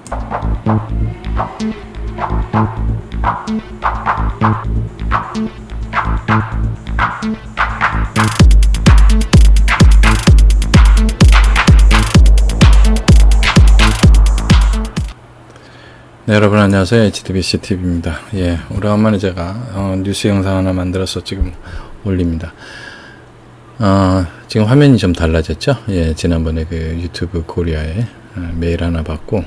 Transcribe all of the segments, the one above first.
네, 여러분 안녕하세요. HTBC TV입니다. 예, 오래간만에 제가 뉴스 영상 하나 만들어서 지금 올립니다. 지금 화면이 좀 달라졌죠? 예, 지난번에 그 유튜브 코리아에 메일 하나 받고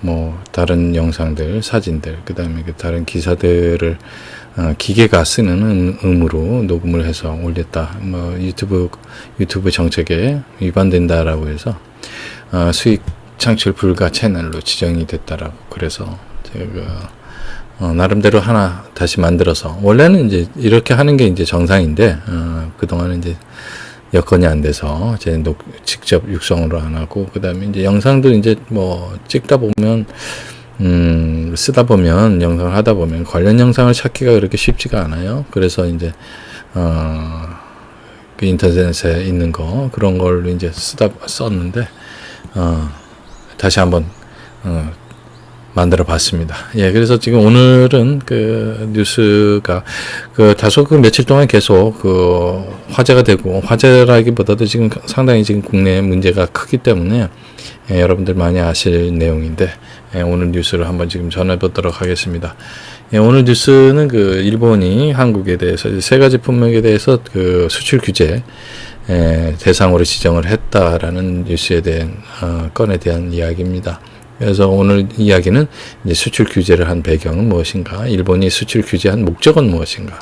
뭐 다른 영상들, 사진들, 그 다음에 그 다른 기사들을 기계가 쓰는 음으로 녹음을 해서 올렸다. 뭐 유튜브 정책에 위반된다라고 해서 수익 창출 불가 채널로 지정이 됐다라고. 그래서 제가 나름대로 하나 다시 만들어서, 원래는 이제 이렇게 하는 게 이제 정상인데 그동안은 이제 여건이 안 돼서 제 직접 육성으로 안 하고, 그다음에 이제 영상도 이제 뭐 찍다 보면 쓰다 보면, 영상을 하다 보면 관련 영상을 찾기가 그렇게 쉽지가 않아요. 그래서 이제 그 인터넷에 있는 거, 그런 걸로 이제 썼는데 다시 한번 만들어 봤습니다. 예, 그래서 지금 오늘은 그 뉴스가 다소 며칠 동안 계속 화제가 되고, 화제라기보다도 지금 상당히 지금 국내에 문제가 크기 때문에 여러분들 많이 아실 내용인데, 오늘 뉴스를 한번 지금 전해 보도록 하겠습니다. 오늘 뉴스는 일본이 한국에 대해서 세 가지 품목에 대해서 수출 규제 대상으로 지정을 했다라는 뉴스에 대한 건에 대한 이야기입니다. 그래서 오늘 이야기는 이제 수출 규제를 한 배경은 무엇인가, 일본이 수출 규제한 목적은 무엇인가,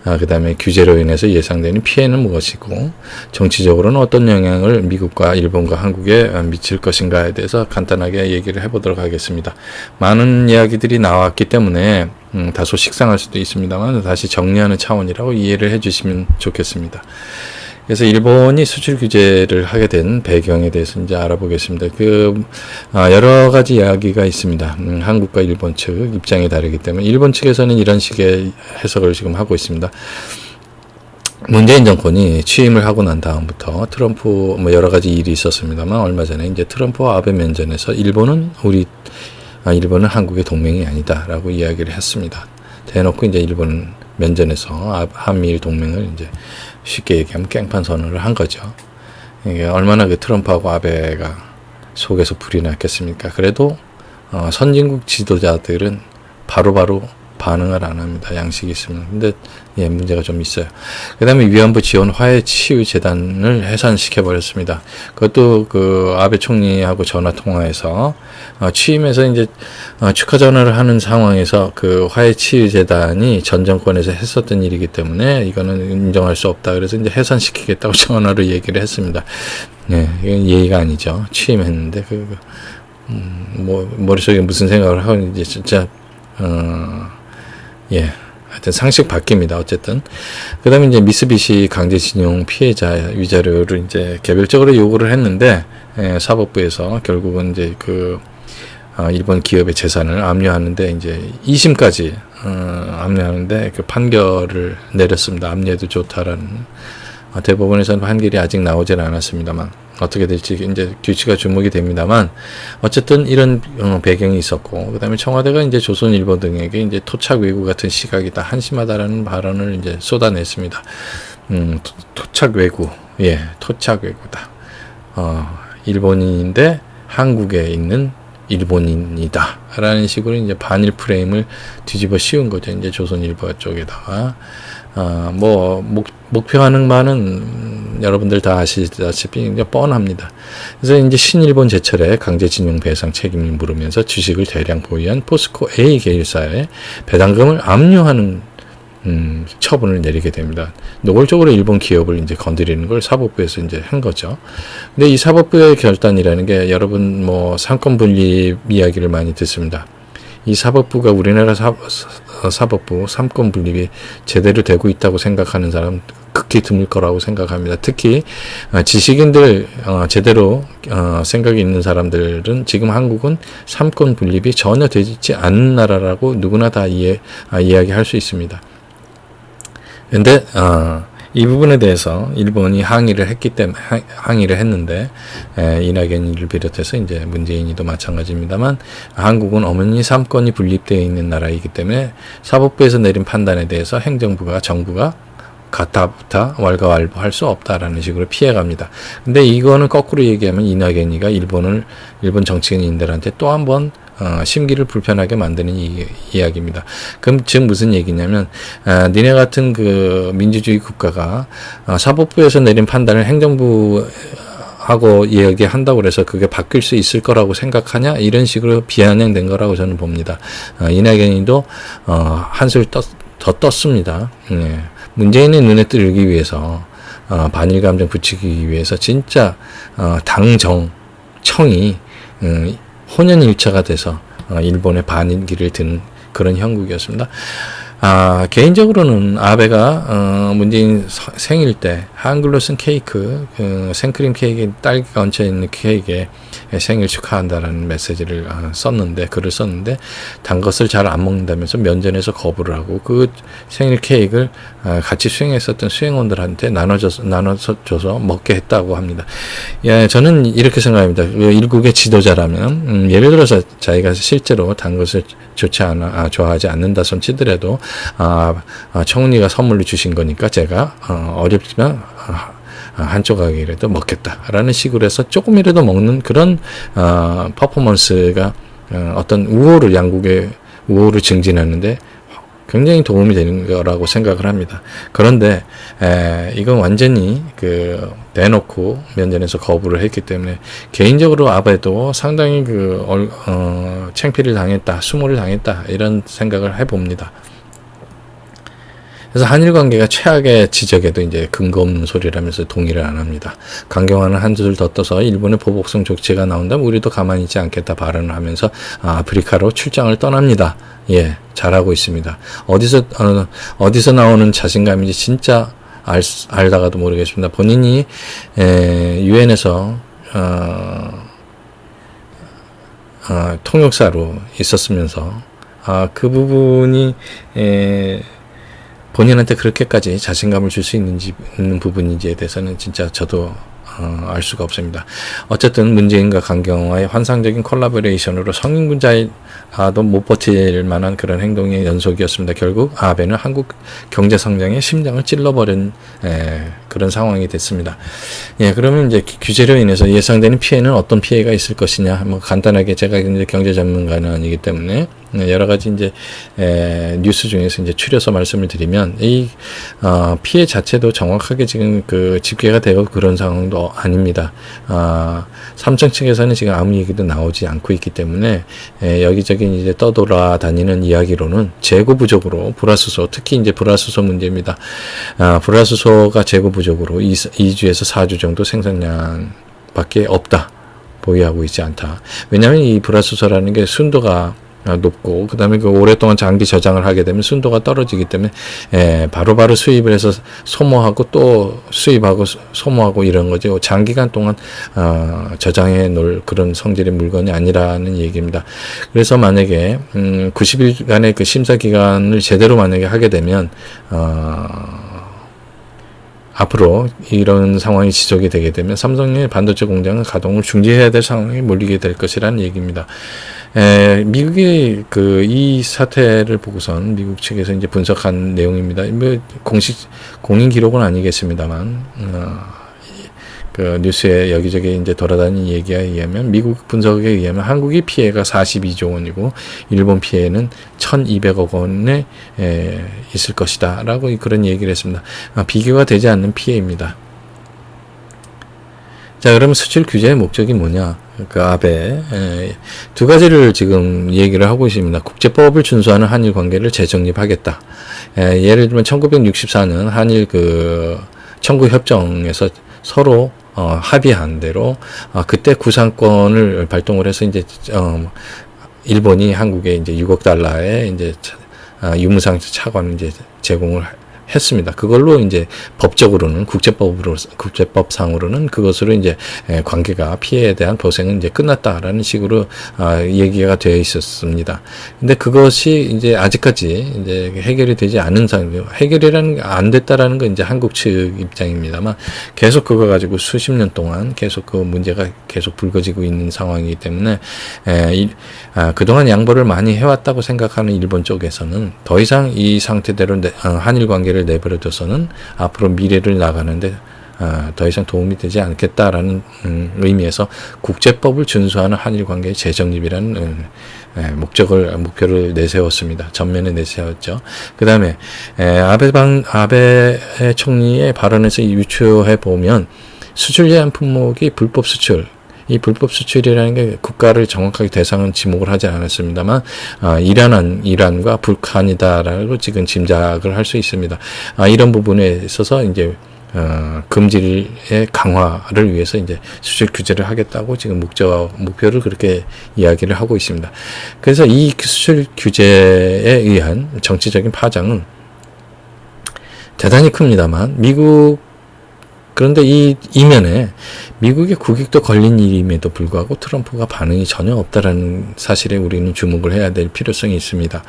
그 다음에 규제로 인해서 예상되는 피해는 무엇이고, 정치적으로는 어떤 영향을 미국과 일본과 한국에 미칠 것인가에 대해서 간단하게 얘기를 해보도록 하겠습니다. 많은 이야기들이 나왔기 때문에 다소 식상할 수도 있습니다만 다시 정리하는 차원이라고 이해를 해주시면 좋겠습니다. 그래서 일본이 수출 규제를 하게 된 배경에 대해서 이제 알아보겠습니다. 여러 가지 이야기가 있습니다. 한국과 일본 측 입장이 다르기 때문에 일본 측에서는 이런 식의 해석을 지금 하고 있습니다. 문재인 정권이 취임을 하고 난 다음부터 트럼프 뭐 여러 가지 일이 있었습니다만, 얼마 전에 이제 트럼프와 아베 면전에서 일본은 한국의 동맹이 아니다라고 이야기를 했습니다. 대놓고 이제 일본 면전에서 한미일 동맹을 이제 쉽게 얘기하면 깽판 선언을 한 거죠. 이게 얼마나 트럼프하고 아베가 속에서 불이 났겠습니까? 그래도 선진국 지도자들은 바로바로 반응을 안 합니다. 양식이 있으면. 근데 문제가 좀 있어요. 그 다음에 위안부 지원 화해 치유 재단을 해산시켜 버렸습니다. 그것도 아베 총리하고 전화 통화해서 취임해서 이제 축하 전화를 하는 상황에서 화해 치유 재단이 전 정권에서 했었던 일이기 때문에 이거는 인정할 수 없다. 그래서 이제 해산시키겠다고 전화로 얘기를 했습니다. 네, 이건 예의가 아니죠. 취임했는데 뭐 머릿속에 무슨 생각을 하고 있는지 진짜 하여튼 상식 바뀝니다. 어쨌든. 그 다음에 이제 미쓰비시 강제징용 피해자 위자료를 이제 개별적으로 요구를 했는데, 사법부에서 결국은 이제 일본 기업의 재산을 압류하는데, 이제 2심까지, 압류하는데 판결을 내렸습니다. 압류해도 좋다라는. 대법원에서는 판결이 아직 나오질 않았습니다만, 어떻게 될지 이제 규치가 주목이 됩니다만, 어쨌든 이런 배경이 있었고, 그 다음에 청와대가 이제 조선일보 등에게 이제 토착 왜구 같은 시각이다, 한심하다라는 발언을 이제 쏟아냈습니다. 토착 왜구, 토착 왜구다. 일본인인데 한국에 있는 일본인이다 라는 식으로 이제 반일 프레임을 뒤집어 씌운 거죠. 이제 조선일보 쪽에다가. 목표하는 바는 여러분들 다 아시다시피 이제 뻔합니다. 그래서 이제 신일본 제철에 강제징용 배상 책임을 물으면서 주식을 대량 보유한 포스코 A 계열사에 배당금을 압류하는 처분을 내리게 됩니다. 노골적으로 일본 기업을 이제 건드리는 걸 사법부에서 이제 한 거죠. 근데 이 사법부의 결단이라는 게, 여러분 상권 분립 이야기를 많이 듣습니다. 이 사법부가, 우리나라 사법부 삼권 분립이 제대로 되고 있다고 생각하는 사람 극히 드물 거라고 생각합니다. 특히 지식인들, 제대로 생각이 있는 사람들은 지금 한국은 삼권 분립이 전혀 되지 않는 나라라고 누구나 다 이야기할 수 있습니다. 근데 이 부분에 대해서 일본이 항의를 했는데, 이낙연이를 비롯해서 이제 문재인이도 마찬가지입니다만, 한국은 어머니 3권이 분립되어 있는 나라이기 때문에 사법부에서 내린 판단에 대해서 정부가 가타부타 왈가왈부할 수 없다라는 식으로 피해갑니다. 근데 이거는 거꾸로 얘기하면 이낙연이가 일본 정치인들한테 또 한 번 심기를 불편하게 만드는 이야기입니다. 그럼 즉 무슨 얘기냐면, 니네 같은 그 민주주의 국가가 사법부에서 내린 판단을 행정부하고 이야기한다고 해서 그게 바뀔 수 있을 거라고 생각하냐? 이런 식으로 비아냥된 거라고 저는 봅니다. 이낙연이도 한술 더 떴습니다. 문재인의 눈에 들기 위해서, 반일 감정 붙이기 위해서 진짜 당정청이 혼연일체가 돼서 일본의 반일기를 드는 그런 형국이었습니다. 개인적으로는 아베가 문재인 생일 때 한글로 쓴 케이크, 생크림 케이크에 딸기가 얹혀있는 케이크에 생일 축하한다라는 메시지를 글을 썼는데, 단 것을 잘 안 먹는다면서 면전에서 거부를 하고 그 생일 케이크를 같이 수행했었던 수행원들한테 나눠서 줘서 먹게 했다고 합니다. 예, 저는 이렇게 생각합니다. 일국의 지도자라면, 예를 들어서 자기가 실제로 단 것을 좋아하지 않는다 손 치더라도, 청운이가 선물로 주신 거니까 제가 어렵지만 한 조각이라도 먹겠다라는 식으로 해서 조금이라도 먹는 그런 퍼포먼스가 어떤 양국의 우호를 증진하는데 굉장히 도움이 되는 거라고 생각을 합니다. 그런데 이건 완전히 대놓고 면전에서 거부를 했기 때문에, 개인적으로 아베도 상당히 창피를 당했다, 수모를 당했다, 이런 생각을 해봅니다. 그래서 한일 관계가 최악의 지적에도 이제 근거 없는 소리라면서 동의를 안 합니다. 강경화는 한줄 더 떠서 일본의 보복성 조치가 나온다면 우리도 가만히 있지 않겠다 발언을 하면서 아프리카로 출장을 떠납니다. 예, 잘하고 있습니다. 어디서 나오는 자신감인지 진짜 알다가도 모르겠습니다. 본인이 유엔에서 통역사로 있었으면서 그 부분이 본인한테 그렇게까지 자신감을 줄 수 있는 부분인지에 대해서는 진짜 저도 알 수가 없습니다. 어쨌든 문재인과 강경화의 환상적인 콜라보레이션으로 성인군자도 못 버틸 만한 그런 행동의 연속이었습니다. 결국 아베는 한국 경제 성장의 심장을 찔러버린 그런 상황이 됐습니다. 예, 그러면 이제 규제로 인해서 예상되는 피해는 어떤 피해가 있을 것이냐? 간단하게 제가 이제 경제 전문가는 아니기 때문에 여러 가지 이제 뉴스 중에서 이제 추려서 말씀을 드리면, 이 피해 자체도 정확하게 지금 집계가 되고 그런 상황도 아닙니다. 삼성 측에서는 지금 아무 얘기도 나오지 않고 있기 때문에 여기저기 이제 떠돌아다니는 이야기로는 재고 부족으로 불화수소, 특히 이제 불화수소 문제입니다. 불화수소가 재고 부족으로 2주에서 4주 정도 생산량밖에 없다, 보유하고 있지 않다. 왜냐하면 이 불화수소라는 게 순도가 높고, 그 다음에 오랫동안 장기 저장을 하게 되면 순도가 떨어지기 때문에 바로바로 수입을 해서 소모하고 또 수입하고 소모하고 이런 거죠. 장기간 동안 저장해 놓을 그런 성질의 물건이 아니라는 얘기입니다. 그래서 만약에 90일간의 그 심사 기간을 제대로 만약에 하게 되면 앞으로 이런 상황이 지속이 되게 되면 삼성의 반도체 공장은 가동을 중지해야 될 상황에 몰리게 될 것이라는 얘기입니다. 미국이 이 사태를 보고선 미국 측에서 이제 분석한 내용입니다. 공식 공인 기록은 아니겠습니다만, 뉴스에 여기저기 이제 돌아다니는 얘기에 의하면, 미국 분석에 의하면 한국의 피해가 42조 원이고 일본 피해는 1,200억 원에 있을 것이다 라고 그런 얘기를 했습니다. 비교가 되지 않는 피해입니다. 자, 그러면 수출 규제의 목적이 뭐냐? 아베 두 가지를 지금 얘기를 하고 있습니다. 국제법을 준수하는 한일 관계를 재정립하겠다. 예를 들면 1964년 한일 청구협정에서 서로 합의한 대로 그때 구상권을 발동을 해서 이제 일본이 한국에 이제 6억 달러의 이제 유무상 차관을 이제 제공을 했습니다. 그걸로 이제 법적으로는 국제법상으로는 그것으로 이제 관계가 피해에 대한 보상은 이제 끝났다라는 식으로 얘기가 되어 있었습니다. 근데 그것이 이제 아직까지 이제 해결이 되지 않은 상황이에요. 해결이라는 게 안 됐다라는 건 이제 한국 측 입장입니다만 계속 그거 가지고 수십 년 동안 계속 그 문제가 계속 불거지고 있는 상황이기 때문에 그동안 양보를 많이 해왔다고 생각하는 일본 쪽에서는 더 이상 이 상태대로 한일 관계를 내버려둬서는 앞으로 미래를 나가는데 더 이상 도움이 되지 않겠다라는 의미에서 국제법을 준수하는 한일 관계의 재정립이라는 목표를 내세웠습니다. 전면에 내세웠죠. 그 다음에 아베 총리의 발언에서 유추해 보면 수출 제한 품목이 불법 수출, 이 불법 수출이라는 게 국가를 정확하게 대상은 지목을 하지 않았습니다만 이란과 북한이다라고 지금 짐작을 할 수 있습니다. 이런 부분에 있어서 이제 금지의 강화를 위해서 이제 수출 규제를 하겠다고 지금 목표를 그렇게 이야기를 하고 있습니다. 그래서 이 수출 규제에 의한 정치적인 파장은 대단히 큽니다만 그런데 이 이면에 미국의 국익도 걸린 일임에도 불구하고 트럼프가 반응이 전혀 없다라는 사실에 우리는 주목을 해야 될 필요성이 있습니다.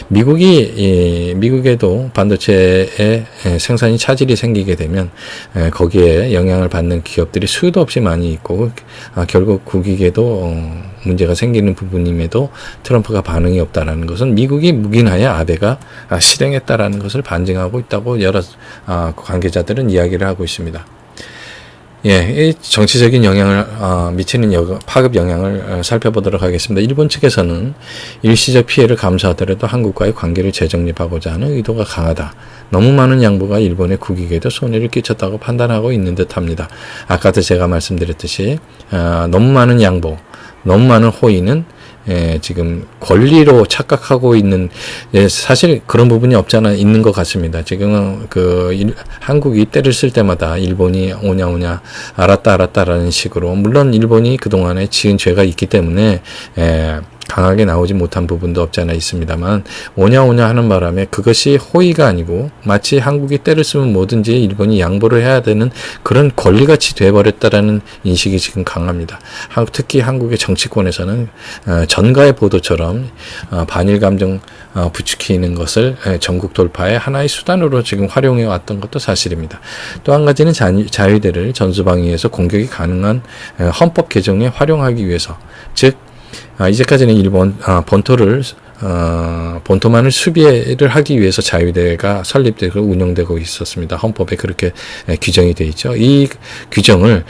미국에도 반도체의 생산이 차질이 생기게 되면 거기에 영향을 받는 기업들이 수도 없이 많이 있고 결국 국익에도 문제가 생기는 부분임에도 트럼프가 반응이 없다라는 것은 미국이 묵인하여 아베가 실행했다라는 것을 반증하고 있다고 여러 관계자들은 이야기를 하고 있습니다. 이 정치적인 영향을 미치는 파급 영향을 살펴보도록 하겠습니다. 일본 측에서는 일시적 피해를 감수하더라도 한국과의 관계를 재정립하고자 하는 의도가 강하다. 너무 많은 양보가 일본의 국익에도 손해를 끼쳤다고 판단하고 있는 듯합니다. 아까도 제가 말씀드렸듯이 너무 많은 양보, 너무 많은 호의는 지금 권리로 착각하고 있는, 사실 그런 부분이 없잖아 있는 것 같습니다. 지금 한국이 때를 쓸 때마다 일본이 오냐 알았다라는 식으로, 물론 일본이 그동안에 지은 죄가 있기 때문에 강하게 나오지 못한 부분도 없지 않아 있습니다만 오냐 하는 바람에 그것이 호의가 아니고 마치 한국이 때를 쓰면 뭐든지 일본이 양보를 해야 되는 그런 권리같이 돼버렸다라는 인식이 지금 강합니다. 특히 한국의 정치권에서는 전가의 보도처럼 반일 감정 부추기는 것을 전국 돌파의 하나의 수단으로 지금 활용해 왔던 것도 사실입니다. 또 한 가지는 자유대를 전수방위해서 공격이 가능한 헌법 개정에 활용하기 위해서, 즉 이제까지는 일본 본토만을 수비를 하기 위해서 자유대가 설립되고 운영되고 있었습니다. 헌법에 그렇게 규정이 되어 있죠. 이 규정을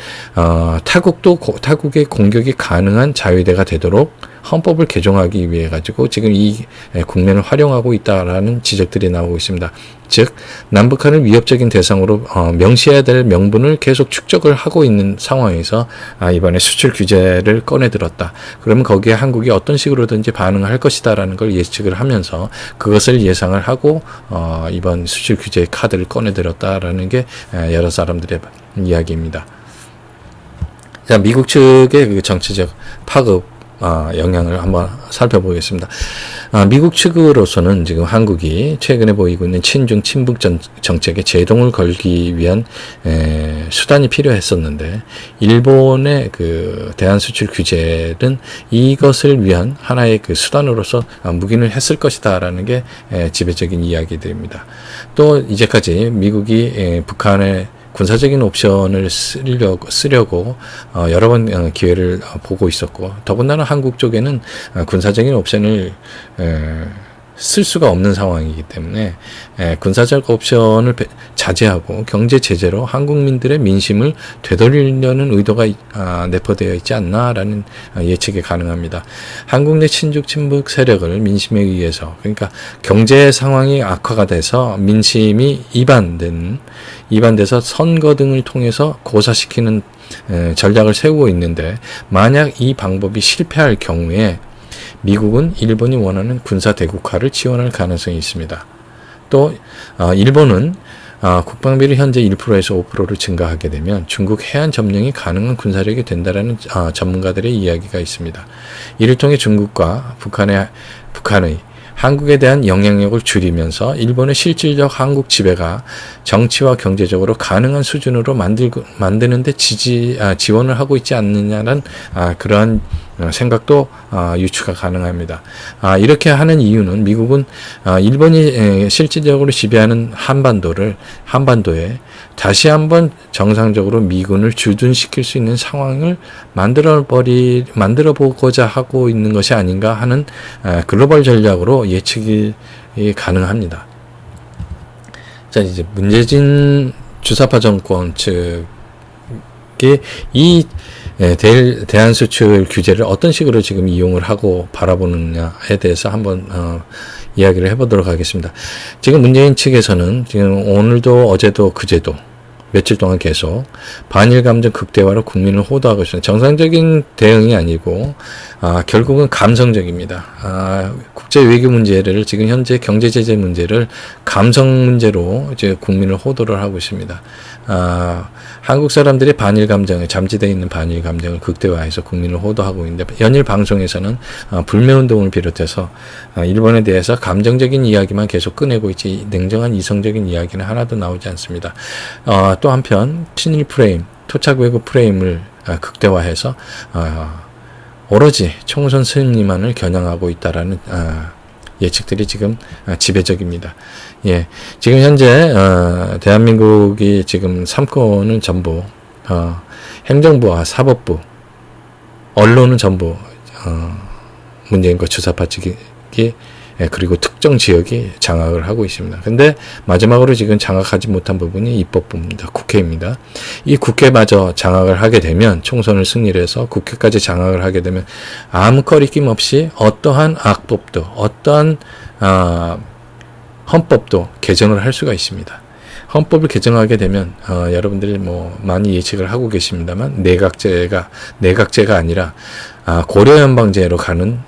타국의 공격이 가능한 자유대가 되도록 헌법을 개정하기 위해 가지고 지금 이 국면을 활용하고 있다라는 지적들이 나오고 있습니다. 즉 남북한을 위협적인 대상으로 명시해야 될 명분을 계속 축적을 하고 있는 상황에서 이번에 수출 규제를 꺼내들었다. 그러면 거기에 한국이 어떤 식으로든지 반응을 할 것이다라는 걸 예측을 하면서 그것을 예상을 하고 이번 수출 규제의 카드를 꺼내들었다라는 게 여러 사람들의 이야기입니다. 자, 미국 측의 그 정치적 파급 영향을 한번 살펴보겠습니다. 미국 측으로서는 지금 한국이 최근에 보이고 있는 친중 친북 정책에 제동을 걸기 위한 수단이 필요했었는데, 일본의 그 대한 수출 규제는 이것을 위한 하나의 그 수단으로서 묵인을 했을 것이다라는 게 지배적인 이야기들입니다. 또 이제까지 미국이 북한의 군사적인 옵션을 쓰려고 여러 번 기회를 보고 있었고, 더군다나 한국 쪽에는 군사적인 옵션을 쓸 수가 없는 상황이기 때문에 군사적 옵션을 자제하고 경제 제재로 한국민들의 민심을 되돌리려는 의도가 내포되어 있지 않나라는 예측이 가능합니다. 한국 내 친북 친북 세력을 민심에 의해서, 그러니까 경제 상황이 악화가 돼서 민심이 이반돼서 선거 등을 통해서 고사시키는 전략을 세우고 있는데, 만약 이 방법이 실패할 경우에 미국은 일본이 원하는 군사 대국화를 지원할 가능성이 있습니다. 또 일본은 국방비를 현재 1%에서 5%로 증가하게 되면 중국 해안 점령이 가능한 군사력이 된다라는 전문가들의 이야기가 있습니다. 이를 통해 중국과 북한의 한국에 대한 영향력을 줄이면서 일본의 실질적 한국 지배가 정치와 경제적으로 가능한 수준으로 만드는데 지원을 하고 있지 않느냐는 그러한 생각도 유추가 가능합니다. 이렇게 하는 이유는 미국은 일본이 실질적으로 지배하는 한반도에 다시 한번 정상적으로 미군을 주둔시킬 수 있는 상황을 만들어 보고자 하고 있는 것이 아닌가 하는 글로벌 전략으로 예측이 가능합니다. 자, 이제 문재진 주사파 정권 측이 이 대한 수출 규제를 어떤 식으로 지금 이용을 하고 바라보느냐에 대해서 한번 이야기를 해보도록 하겠습니다. 지금 문재인 측에서는 지금 오늘도 어제도 그제도 며칠 동안 계속 반일 감정 극대화로 국민을 호도하고 있습니다. 정상적인 대응이 아니고 결국은 감성적입니다. 국제 외교 문제를 지금 현재 경제 제재 문제를 감성 문제로 이제 국민을 호도를 하고 있습니다. 한국 사람들이 반일 감정에 잠재되어 있는 반일 감정을 극대화해서 국민을 호도하고 있는데 연일 방송에서는 불매운동을 비롯해서 일본에 대해서 감정적인 이야기만 계속 꺼내고 있지 냉정한 이성적인 이야기는 하나도 나오지 않습니다. 또 한편 친일 프레임, 토착 외교 프레임을 극대화해서 오로지 총선 승리만을 겨냥하고 있다라는 예측들이 지금 지배적입니다. 예, 지금 현재 대한민국이 지금 삼권은 전부 행정부와 사법부, 언론은 전부 문재인과 주사파 측이 그리고 특정 지역이 장악을 하고 있습니다. 근데 마지막으로 지금 장악하지 못한 부분이 입법부입니다. 국회입니다. 이 국회마저 장악을 하게 되면 총선을 승리를 해서 국회까지 장악을 하게 되면 아무 거리낌 없이 어떠한 악법도 어떠한 헌법도 개정을 할 수가 있습니다. 헌법을 개정하게 되면 여러분들이 뭐 많이 예측을 하고 계십니다만 내각제가 아니라 고려연방제로 가는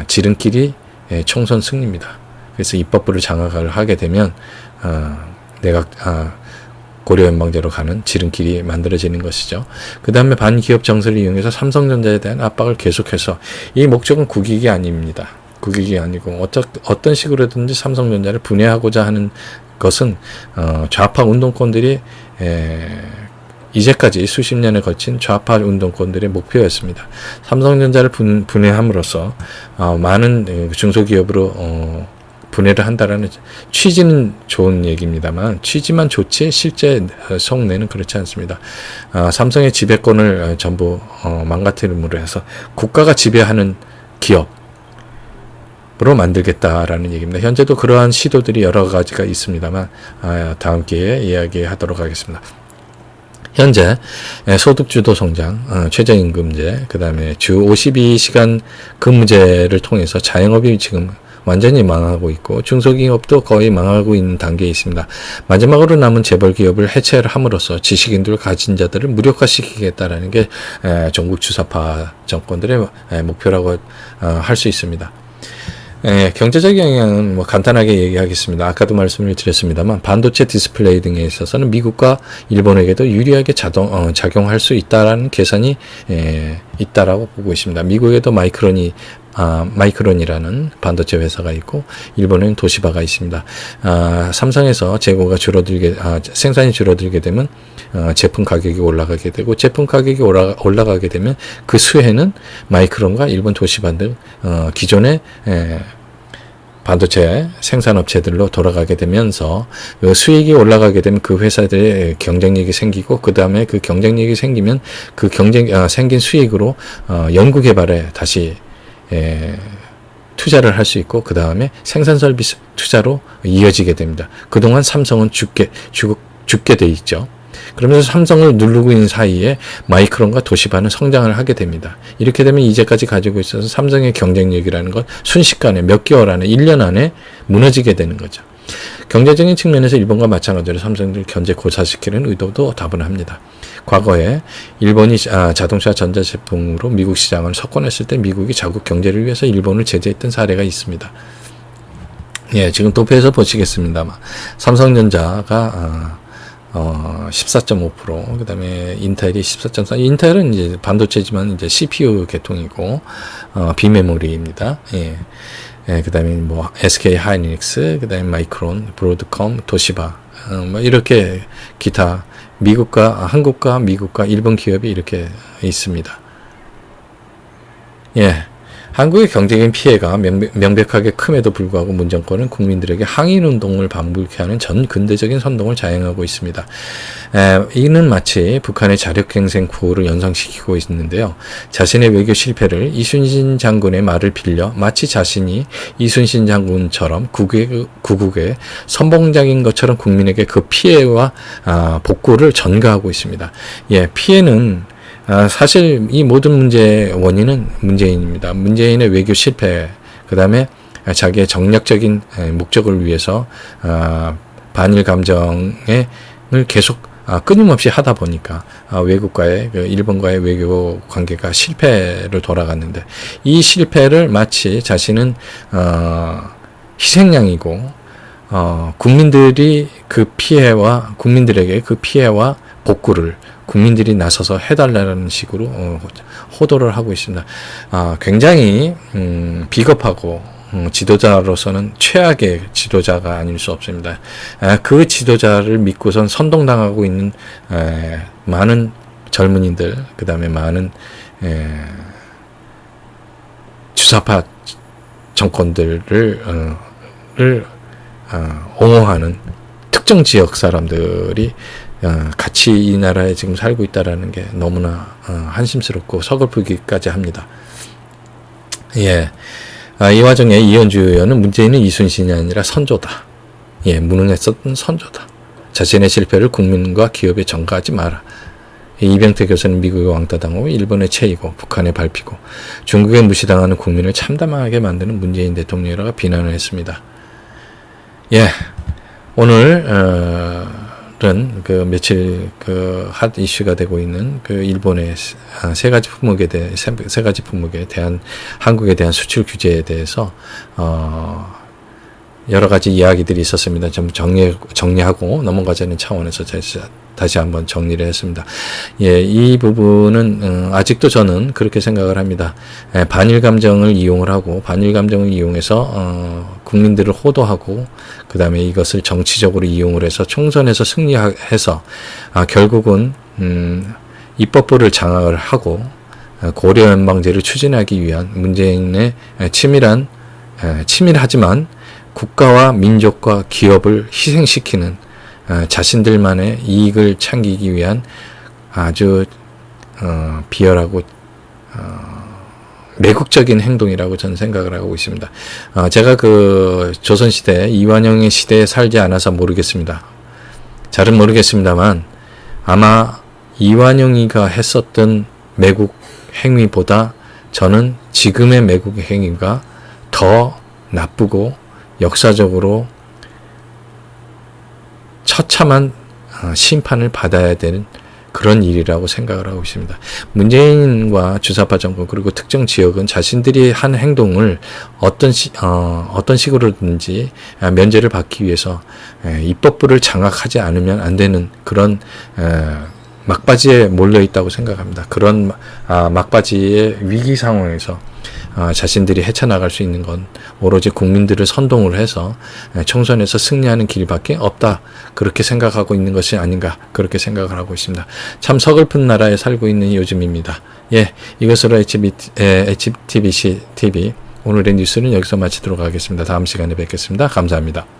지름길이 총선 승리입니다. 그래서 입법부를 장악을 하게 되면 고려연방제로 가는 지름길이 만들어지는 것이죠. 그 다음에 반기업 정서를 이용해서 삼성전자에 대한 압박을 계속해서 이 목적은 국익이 아닙니다. 국익이 아니고 어떤 식으로든지 삼성전자를 분해하고자 하는 것은 좌파 운동권들이 이제까지 수십 년에 거친 좌파 운동권들의 목표였습니다. 삼성전자를 분해함으로써 많은 중소기업으로 분해를 한다라는 취지는 좋은 얘기입니다만 취지만 좋지 실제 속내는 그렇지 않습니다. 삼성의 지배권을 전부 망가뜨림으로 해서 국가가 지배하는 기업으로 만들겠다라는 얘기입니다. 현재도 그러한 시도들이 여러 가지가 있습니다만 다음 기회에 이야기하도록 하겠습니다. 현재 소득주도 성장, 최저임금제, 그 다음에 주 52시간 근무제를 통해서 자영업이 지금 완전히 망하고 있고 중소기업도 거의 망하고 있는 단계에 있습니다. 마지막으로 남은 재벌기업을 해체를 함으로써 지식인들 가진 자들을 무력화시키겠다라는 게 전국 주사파 정권들의 목표라고 할 수 있습니다. 경제적 영향은 뭐 간단하게 얘기하겠습니다. 아까도 말씀을 드렸습니다만 반도체 디스플레이 등에 있어서는 미국과 일본에게도 유리하게 작용할 수 있다라는 계산이 있다라고 보고 있습니다. 미국에도 마이크론이라는 반도체 회사가 있고 일본에는 도시바가 있습니다. 삼성에서 생산이 줄어들게 되면 제품 가격이 올라가게 되고 제품 가격이 올라가게 되면 그 수혜는 마이크론과 일본 도시바 등 기존의 반도체 생산업체들로 돌아가게 되면서 그 수익이 올라가게 되면 그 회사들의 경쟁력이 생기고 그 다음에 그 경쟁력이 생기면 그 생긴 수익으로 연구개발에 다시 투자를 할 수 있고 그 다음에 생산 서비스 투자로 이어지게 됩니다. 그동안 삼성은 죽게 돼 있죠. 그러면서 삼성을 누르고 있는 사이에 마이크론과 도시바는 성장을 하게 됩니다. 이렇게 되면 이제까지 가지고 있어서 삼성의 경쟁력이라는 건 순식간에 몇 개월 안에 1년 안에 무너지게 되는 거죠. 경제적인 측면에서 일본과 마찬가지로 삼성을 견제 고사시키는 의도도 다분합니다. 과거에 일본이 자동차 전자제품으로 미국 시장을 석권했을 때 미국이 자국 경제를 위해서 일본을 제재했던 사례가 있습니다. 예, 지금 도표에서 보시겠습니다만 삼성전자가 14.5%, 그 다음에 인텔이 14.4%, 인텔은 이제 반도체지만 이제 CPU 계통이고, 비메모리입니다. 예. 그다음에 뭐 SK 하이닉스, 그다음에 마이크론, 브로드컴, 도시바, 뭐 이렇게 기타 한국과 미국과 일본 기업이 이렇게 있습니다. 예. 한국의 경제적인 피해가 명백하게 큼에도 불구하고 문정권은 국민들에게 항일운동을 반복케 하는 전 근대적인 선동을 자행하고 있습니다. 이는 마치 북한의 자력갱생 구호를 연상시키고 있는데요. 자신의 외교 실패를 이순신 장군의 말을 빌려 마치 자신이 이순신 장군처럼 구국의 선봉장인 것처럼 국민에게 그 피해와 복구를 전가하고 있습니다. 예, 피해는 사실 이 모든 문제의 원인은 문재인입니다. 문재인의 외교 실패, 그 다음에 자기의 정략적인 목적을 위해서 반일 감정을 계속 끊임없이 하다 보니까 외국과의 일본과의 외교 관계가 실패를 돌아갔는데, 이 실패를 마치 자신은 희생양이고 국민들에게 그 피해와 복구를 국민들이 나서서 해달라는 식으로 호도를 하고 있습니다. 굉장히 비겁하고 지도자로서는 최악의 지도자가 아닐 수 없습니다. 그 지도자를 믿고선 선동당하고 있는 많은 젊은이들, 그 다음에 많은 주사파 정권들을 옹호하는 특정 지역 사람들이 같이 이 나라에 지금 살고 있다라는 게 너무나 한심스럽고 서글프기까지 합니다. 예, 이 와중에 이현주 의원은 문재인은 이순신이 아니라 선조다. 예, 무능했었던 선조다. 자신의 실패를 국민과 기업에 전가하지 마라. 이병태 교수는 미국의 왕따당하고 일본의 체이고 북한의 발피고 중국에 무시당하는 국민을 참담하게 만드는 문재인 대통령이라고 비난을 했습니다. 예, 오늘 그 며칠 핫 이슈가 되고 있는 그 일본의 세 가지 품목에 대한 한국에 대한 수출 규제에 대해서 여러 가지 이야기들이 있었습니다. 좀 정리하고 넘어가자는 차원에서 다시 한번 정리를 했습니다. 예, 이 부분은 아직도 저는 그렇게 생각을 합니다. 반일 감정을 이용해서 국민들을 호도하고 그 다음에 이것을 정치적으로 이용을 해서 총선에서 승리해서 결국은 입법부를 장악을 하고 고려연방제를 추진하기 위한 문재인의 치밀하지만 국가와 민족과 기업을 희생시키는 자신들만의 이익을 챙기기 위한 아주 비열하고 매국적인 행동이라고 저는 생각을 하고 있습니다. 제가 그 조선시대 이완용의 시대에 살지 않아서 모르겠습니다. 잘은 모르겠습니다만 아마 이완용이가 했었던 매국 행위보다 저는 지금의 매국 행위가 더 나쁘고 역사적으로 처참한 심판을 받아야 되는 그런 일이라고 생각을 하고 있습니다. 문재인과 주사파 정권 그리고 특정 지역은 자신들이 한 행동을 어떤 식으로든지 면제를 받기 위해서 입법부를 장악하지 않으면 안 되는 그런 막바지에 몰려 있다고 생각합니다. 그런 막바지의 위기 상황에서 자신들이 헤쳐나갈 수 있는 건 오로지 국민들을 선동을 해서 총선에서 승리하는 길밖에 없다. 그렇게 생각하고 있는 것이 아닌가. 그렇게 생각을 하고 있습니다. 참 서글픈 나라에 살고 있는 요즘입니다. 예, 이것으로 HTBC TV 오늘의 뉴스는 여기서 마치도록 하겠습니다. 다음 시간에 뵙겠습니다. 감사합니다.